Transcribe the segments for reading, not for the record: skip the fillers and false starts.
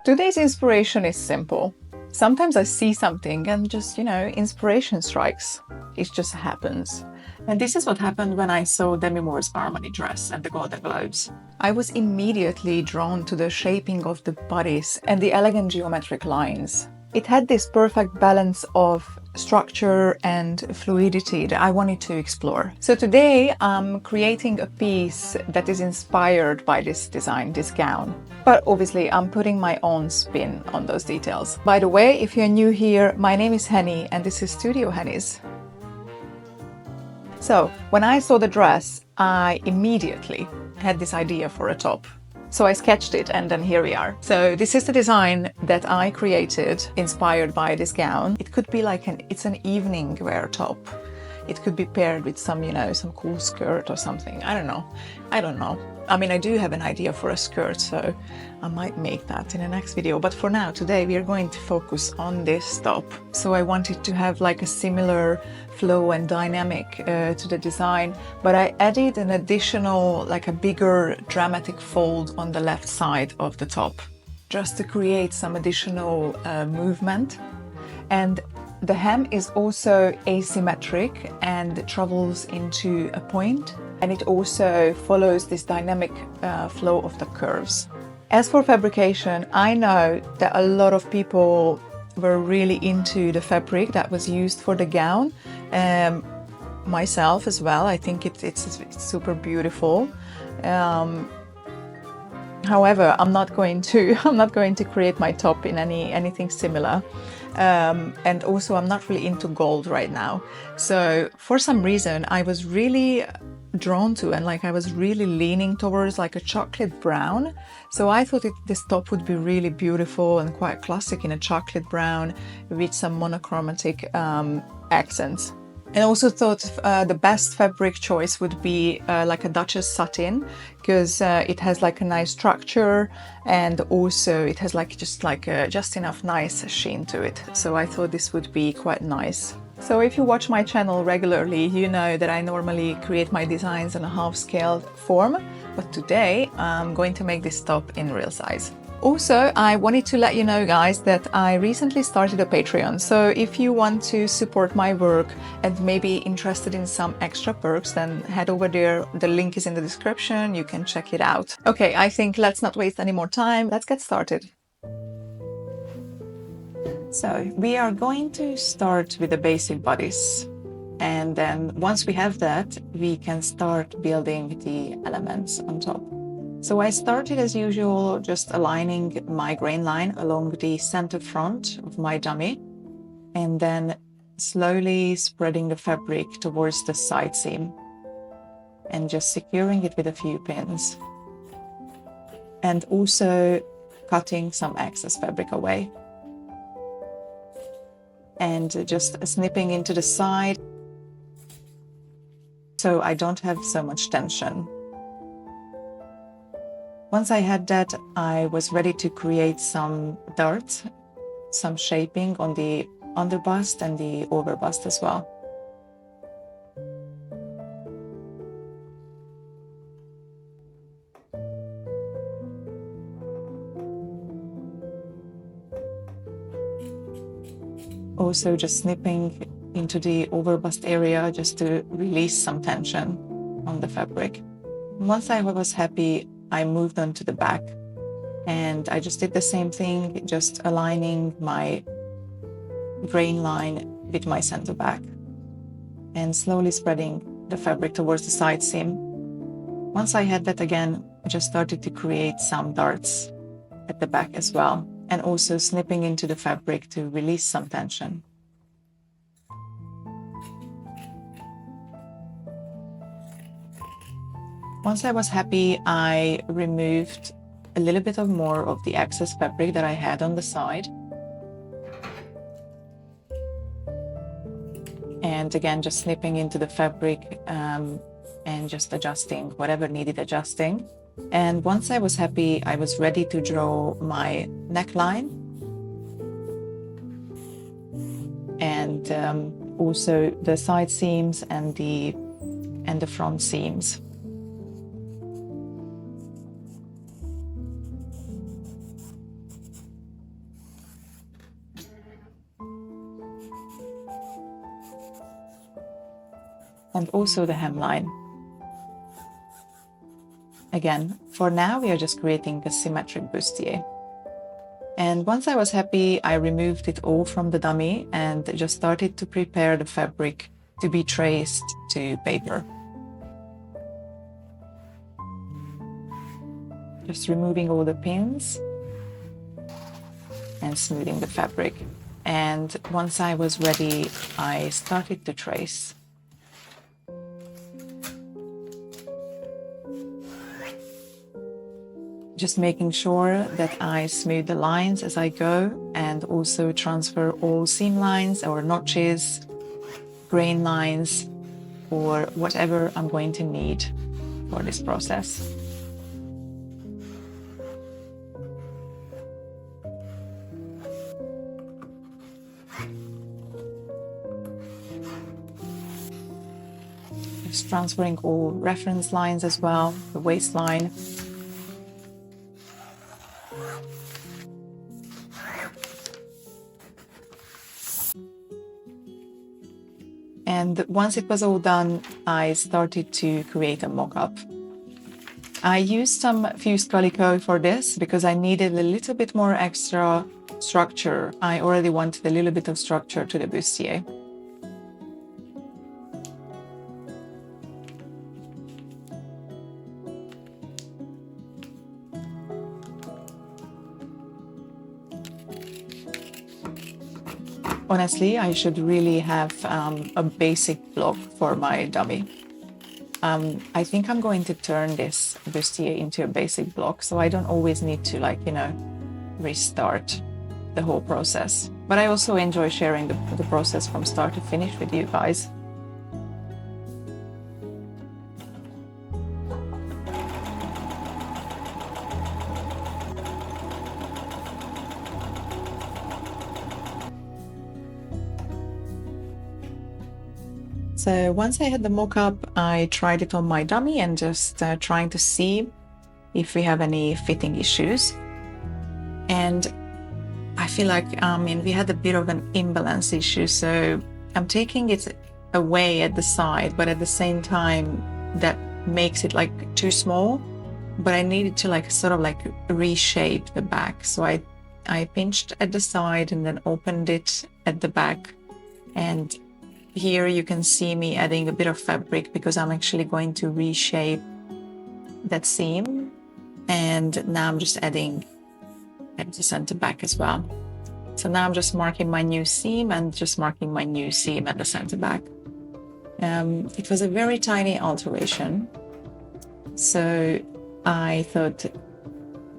Today's inspiration is simple. Sometimes I see something and just, inspiration strikes. It just happens. And this is what happened when I saw Demi Moore's Armani dress at the Golden Globes. I was immediately drawn to the shaping of the bodice and the elegant geometric lines. It had this perfect balance of structure and fluidity that I wanted to explore. So today I'm creating a piece that is inspired by this design, this gown. But obviously I'm putting my own spin on those details. By the way, if you're new here, my name is Henny and this is Studio Henny's. So when I saw the dress, I immediately had this idea for a top. So I sketched it and then here we are. So this is the design that I created inspired by this gown. It could be like it's an evening wear top. It could be paired with some, some cool skirt or something. I don't know. I mean, I do have an idea for a skirt, so I might make that in the next video. But for now, today, we are going to focus on this top. So I wanted to have like a similar flow and dynamic to the design, but I added an additional, like a bigger dramatic fold on the left side of the top, just to create some additional movement. And the hem is also asymmetric and travels into a point, and it also follows this dynamic flow of the curves. As for fabrication, I know that a lot of people were really into the fabric that was used for the gown. Myself as well. I think it's super beautiful. However, I'm not going to create my top in anything similar. And also I'm not really into gold right now. So for some reason I was really drawn to and I was really leaning towards like a chocolate brown. So I thought this top would be really beautiful and quite classic in a chocolate brown with some monochromatic accents. And also thought the best fabric choice would be like a Duchess satin, because it has like a nice structure and also it has just enough nice sheen to it. So I thought this would be quite nice. So if you watch my channel regularly, you know that I normally create my designs in a half-scale form, but today I'm going to make this top in real size. Also, I wanted to let you know, guys, that I recently started a Patreon. So if you want to support my work and maybe interested in some extra perks, then head over there. The link is in the description. You can check it out. Okay, I think let's not waste any more time. Let's get started. So we are going to start with the basic bodice. And then once we have that, we can start building the elements on top. So I started as usual, just aligning my grain line along the center front of my dummy, and then slowly spreading the fabric towards the side seam and just securing it with a few pins. And also cutting some excess fabric away. And just snipping into the side so I don't have so much tension. Once I had that, I was ready to create some darts, some shaping on the underbust and the overbust as well. Also just snipping into the overbust area just to release some tension on the fabric. Once I was happy, I moved on to the back and I just did the same thing, just aligning my grain line with my center back and slowly spreading the fabric towards the side seam. Once I had that again, I just started to create some darts at the back as well, and also snipping into the fabric to release some tension. Once I was happy, I removed a little bit more of the excess fabric that I had on the side. And again, just snipping into the fabric and just adjusting whatever needed adjusting. And once I was happy, I was ready to draw my neckline. And also the side seams and the front seams. and also the hemline. Again, for now we are just creating a symmetric bustier. And once I was happy, I removed it all from the dummy and just started to prepare the fabric to be traced to paper. Just removing all the pins and smoothing the fabric. And once I was ready, I started to trace. Just making sure that I smooth the lines as I go and also transfer all seam lines or notches, grain lines, or whatever I'm going to need for this process. Just transferring all reference lines as well, the waistline. And once it was all done, I started to create a mock-up. I used some fused calico for this because I needed a little bit more extra structure. I already wanted a little bit of structure to the bustier. Honestly, I should really have a basic block for my dummy. I think I'm going to turn this bustier into a basic block, so I don't always need to, like, you know, restart the whole process. But I also enjoy sharing the process from start to finish with you guys. So once I had the mock-up, I tried it on my dummy and just trying to see if we have any fitting issues. And I feel like, we had a bit of an imbalance issue. So I'm taking it away at the side, but at the same time, that makes it like too small. But I needed to like sort of like reshape the back. So I pinched at the side and then opened it at the back. And here you can see me adding a bit of fabric because I'm actually going to reshape that seam. And now I'm just adding at the center back as well. So now I'm just marking my new seam and just marking my new seam at the center back. It was a very tiny alteration. So I thought,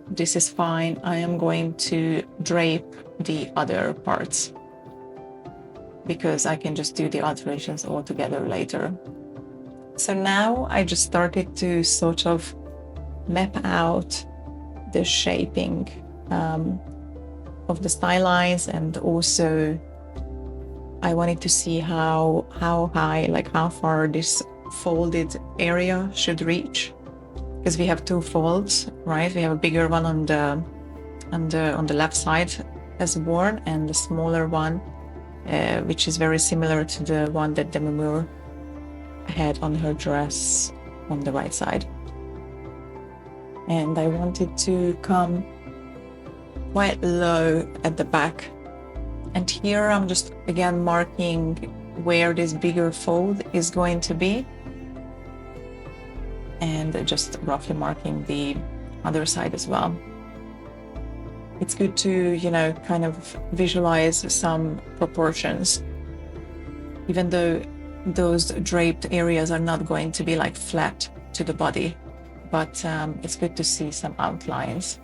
this is fine. I am going to drape the other parts, because I can just do the alterations all together later. So now I just started to sort of map out the shaping of the stylelines, and also I wanted to see how high, like how far this folded area should reach, because we have two folds, right? We have a bigger one on the left side as worn, and the smaller one which is very similar to the one that Demi had on her dress on the right side. And I wanted to come quite low at the back. And here I'm just again marking where this bigger fold is going to be, and just roughly marking the other side as well. It's good to, you know, kind of visualize some proportions, even though those draped areas are not going to be like flat to the body, but it's good to see some outlines.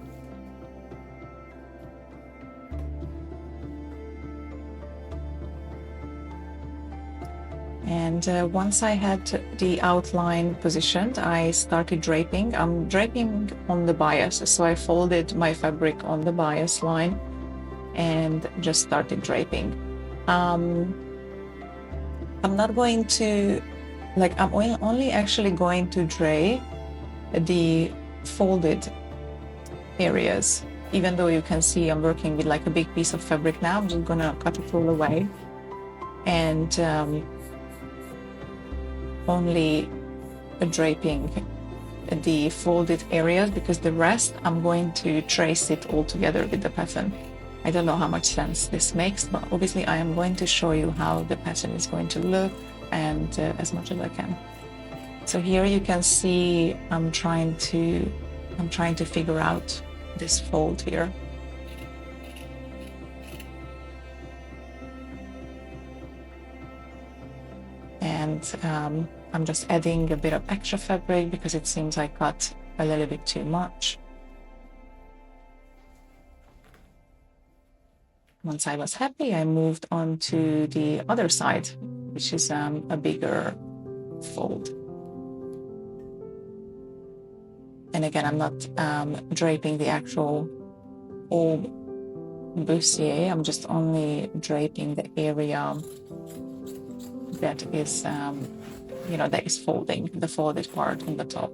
And once I had the outline positioned, I started draping. I'm draping on the bias, so I folded my fabric on the bias line and just started draping. I'm not going to, like, I'm only actually going to drape the folded areas. Even though you can see I'm working with like a big piece of fabric now, I'm just gonna cut it all away. And only draping the folded areas, because the rest I'm going to trace it all together with the pattern. I don't know how much sense this makes, but obviously I am going to show you how the pattern is going to look, and as much as I can. So here you can see I'm trying to figure out this fold here. And I'm just adding a bit of extra fabric because it seems I cut a little bit too much. Once I was happy, I moved on to the other side, which is a bigger fold. And again, I'm not draping the actual whole bustier. I'm just only draping the area that is, that is folding, the folded part on the top.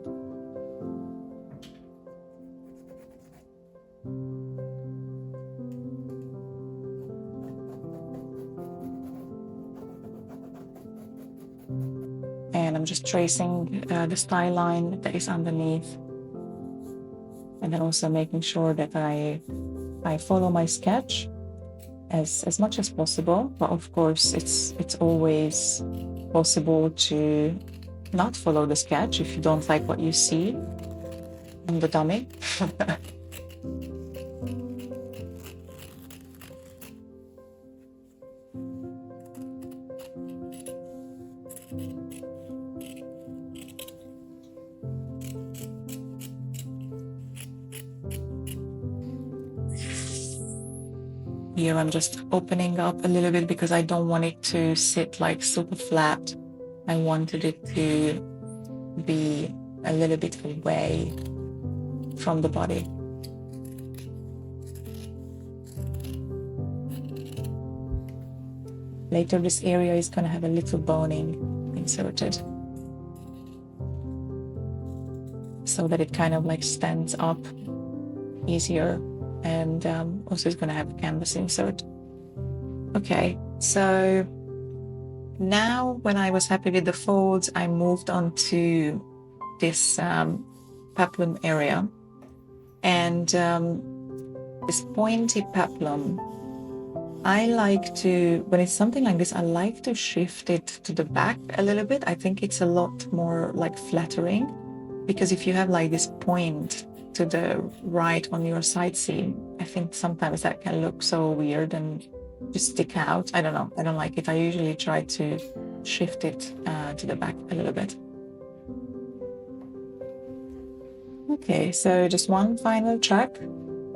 And I'm just tracing the style line that is underneath, and then also making sure that I follow my sketch as much as possible. But of course, it's always possible to not follow the sketch if you don't like what you see on the dummy. Here I'm just opening up a little bit because I don't want it to sit like super flat. I wanted it to be a little bit away from the body. Later this area is going to have a little boning inserted, so that it kind of like stands up easier, and also it's going to have a canvas insert. Okay, so now when I was happy with the folds, I moved on to this peplum area, and this pointy peplum, I like to, when it's something like this, I like to shift it to the back a little bit. I think it's a lot more like flattering, because if you have like this point to the right on your side seam, I think sometimes that can look so weird and just stick out. I don't know, I don't like it. I usually try to shift it to the back a little bit. Okay, so just one final check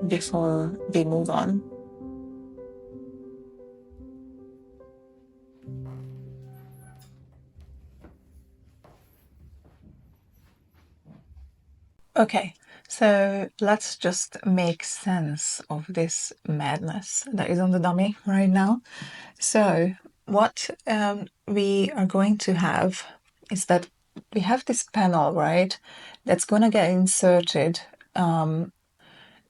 before we move on. Okay, so let's just make sense of this madness that is on the dummy right now. So what we are going to have is that we have this panel, right, that's going to get inserted.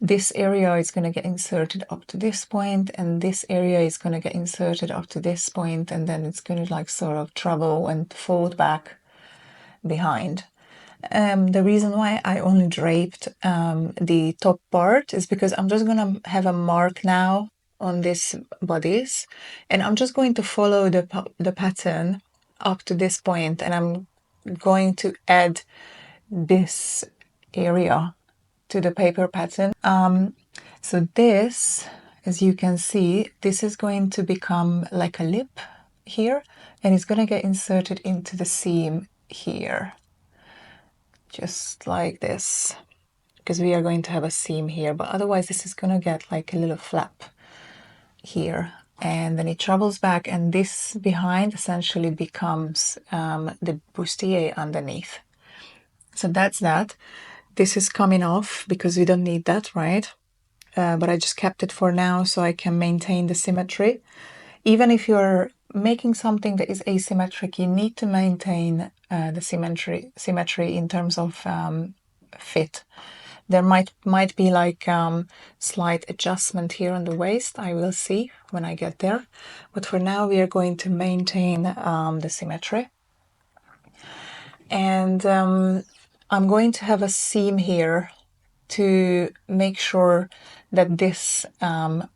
This area is going to get inserted up to this point, and this area is going to get inserted up to this point, and then it's going to like sort of travel and fold back behind. The reason why I only draped the top part is because I'm just going to have a mark now on this bodice, and I'm just going to follow the pattern up to this point, and I'm going to add this area to the paper pattern. So this, as you can see, this is going to become like a lip here, and it's going to get inserted into the seam here. Just like this, because we are going to have a seam here, but otherwise this is going to get like a little flap here, and then it travels back, and this behind essentially becomes the bustier underneath. So that's that. This is coming off because we don't need that, right? But I just kept it for now so I can maintain the symmetry. Even if you're making something that is asymmetric, you need to maintain the symmetry in terms of fit. There might be like slight adjustment here on the waist. I will see when I get there. But for now, we are going to maintain the symmetry. And I'm going to have a seam here to make sure that this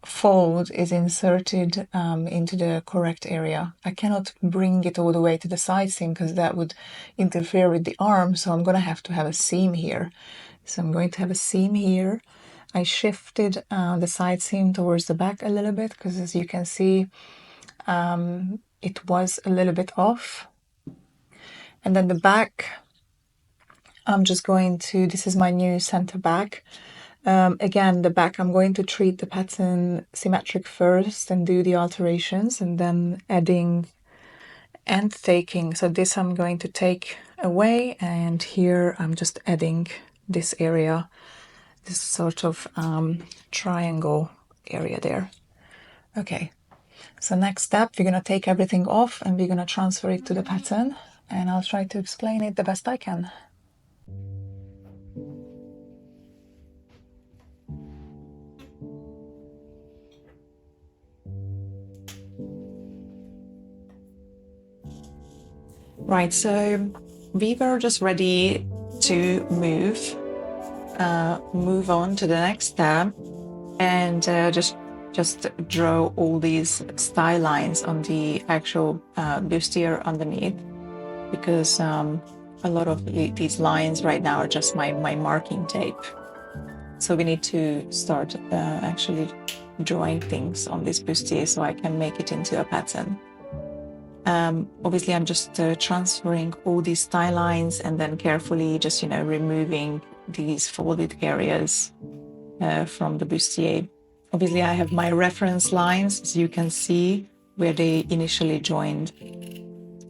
fold is inserted into the correct area. I cannot bring it all the way to the side seam because that would interfere with the arm, so I'm going to have a seam here. So I'm going to have a seam here. I shifted the side seam towards the back a little bit because, as you can see, it was a little bit off. And then the back, I'm just going to, this is my new center back. Again, the back, I'm going to treat the pattern symmetric first and do the alterations, and then adding and taking. So this I'm going to take away, and here I'm just adding this area, this sort of triangle area there. Okay, so next step, we're going to take everything off and we're going to transfer it to the pattern, and I'll try to explain it the best I can. Right, so we were just ready to move on to the next step, and just draw all these style lines on the actual bustier underneath, because a lot of these lines right now are just my marking tape. So we need to start actually drawing things on this bustier so I can make it into a pattern. Obviously I'm just transferring all these style lines and then carefully just, removing these folded areas from the bustier. Obviously I have my reference lines, as you can see, where they initially joined.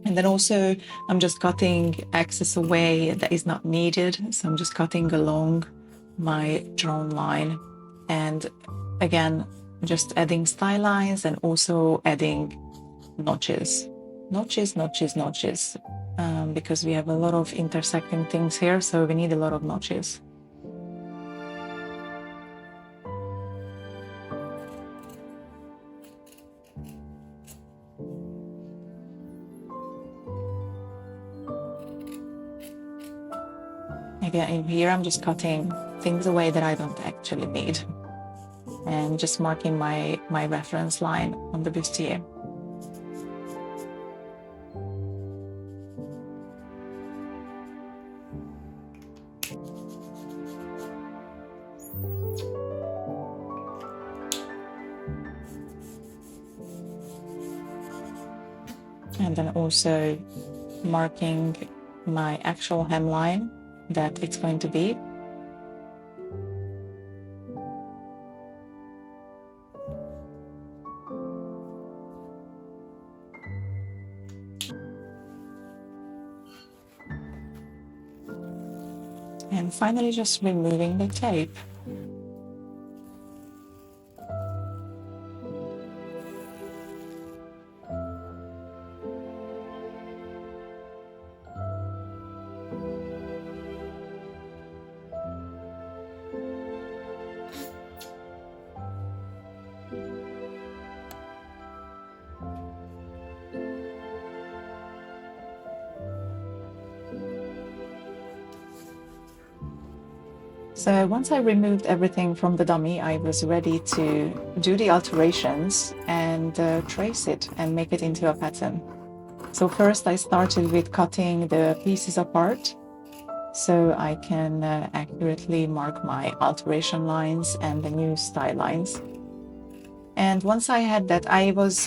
And then also I'm just cutting excess away that is not needed. So I'm just cutting along my drawn line. And again, just adding style lines and also adding notches. Notches, because we have a lot of intersecting things here, so we need a lot of notches. Again, in here I'm just cutting things away that I don't actually need, and just marking my reference line on the bustier. And then also marking my actual hemline that it's going to be. And finally just removing the tape. So once I removed everything from the dummy, I was ready to do the alterations and trace it and make it into a pattern. So first I started with cutting the pieces apart so I can accurately mark my alteration lines and the new style lines. And once I had that, I was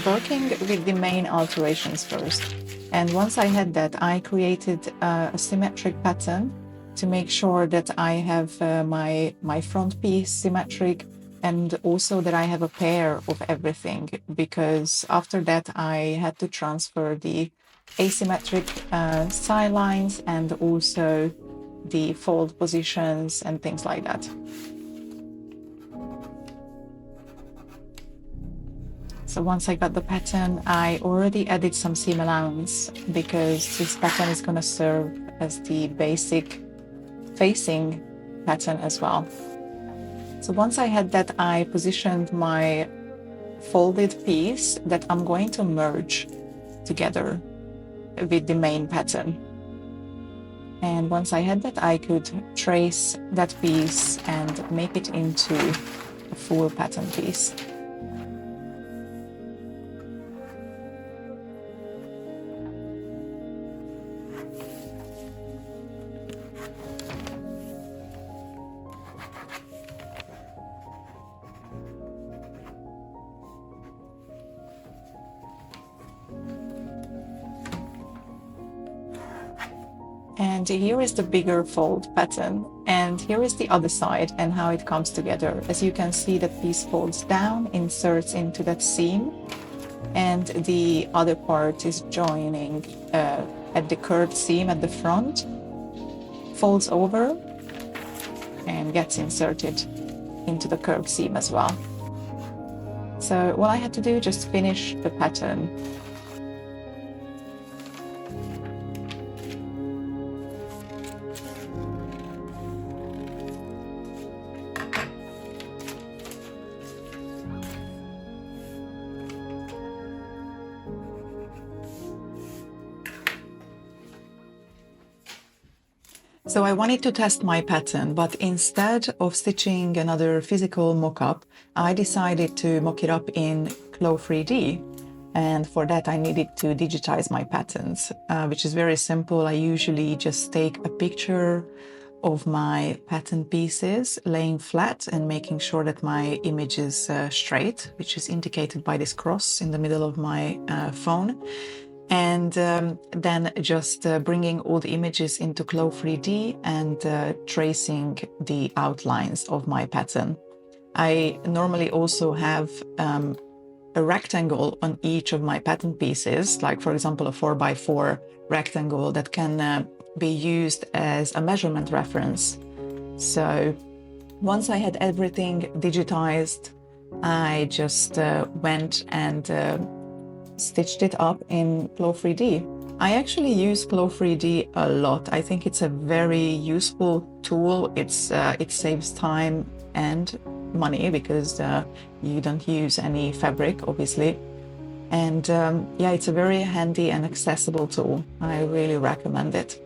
working with the main alterations first. And once I had that, I created a symmetric pattern to make sure that I have my front piece symmetric, and also that I have a pair of everything, because after that I had to transfer the asymmetric style lines and also the fold positions and things like that. So once I got the pattern, I already added some seam allowance, because this pattern is going to serve as the basic facing pattern as well. So once I had that, I positioned my folded piece that I'm going to merge together with the main pattern. And once I had that, I could trace that piece and make it into a full pattern piece. And here is the bigger fold pattern, and here is the other side and how it comes together. As you can see, that piece folds down, inserts into that seam, and the other part is joining at the curved seam at the front, folds over and gets inserted into the curved seam as well. So what I had to do, just finish the pattern. So I wanted to test my pattern, but instead of stitching another physical mock-up, I decided to mock it up in Flow 3D. And for that, I needed to digitize my patterns, which is very simple. I usually just take a picture of my pattern pieces, laying flat and making sure that my image is straight, which is indicated by this cross in the middle of my phone. And then just bringing all the images into Flow 3D and tracing the outlines of my pattern. I normally also have a rectangle on each of my pattern pieces, like for example a 4x4 rectangle that can be used as a measurement reference. So once I had everything digitized, I just went and stitched it up in Flow 3D. I actually use Flow 3D a lot. I think it's a very useful tool. It saves time and money because you don't use any fabric, obviously. And yeah, it's a very handy and accessible tool. I really recommend it.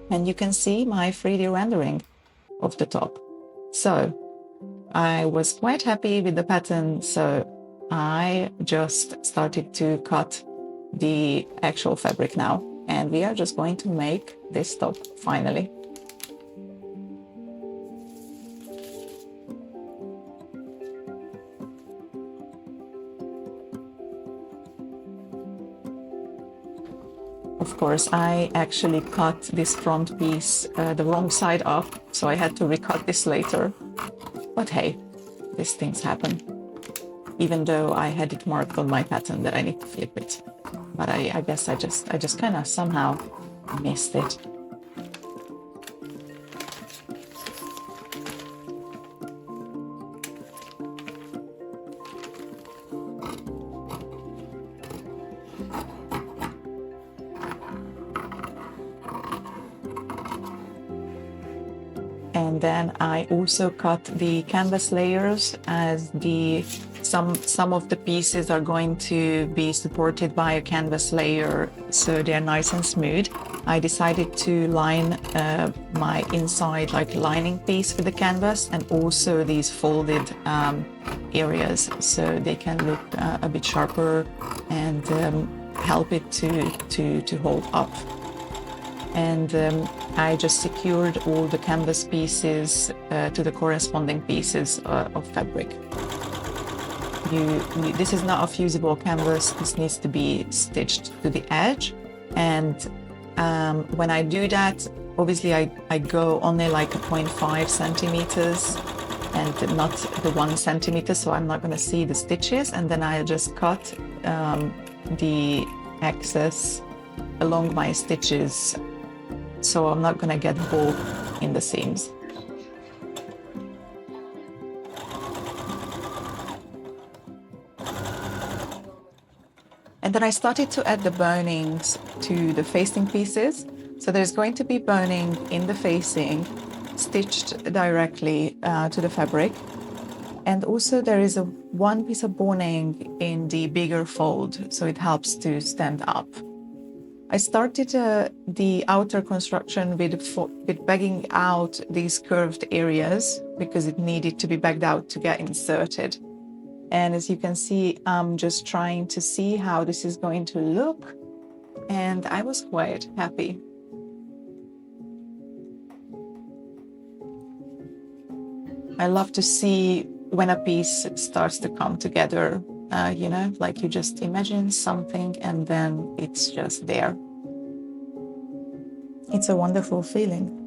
And you can see my 3D rendering of the top. So I was quite happy with the pattern, so I just started to cut the actual fabric now, and we are just going to make this top finally. Of course, I actually cut this front piece the wrong side up, so I had to recut this later. But hey, these things happen. Even though I had it marked on my pattern that I need to flip it. But I guess I just kind of somehow missed it. And then I also cut the canvas layers, as some of the pieces are going to be supported by a canvas layer, so they're nice and smooth. I decided to line my inside like lining piece with the canvas, and also these folded areas, so they can look a bit sharper and help it to hold up. And I just secured all the canvas pieces to the corresponding pieces of fabric. This is not a fusible canvas. This needs to be stitched to the edge. And when I do that, obviously I go only like 0.5 centimeters and not the 1 centimeter, so I'm not going to see the stitches. And then I just cut the excess along my stitches, so I'm not going to get bulk in the seams. And then I started to add the bonings to the facing pieces. So there's going to be boning in the facing, stitched directly to the fabric. And also there is one piece of boning in the bigger fold, so it helps to stand up. I started the outer construction with bagging out these curved areas because it needed to be bagged out to get inserted. And as you can see, I'm just trying to see how this is going to look. And I was quite happy. I love to see when a piece starts to come together, you know, like you just imagine something and then it's just there. It's a wonderful feeling.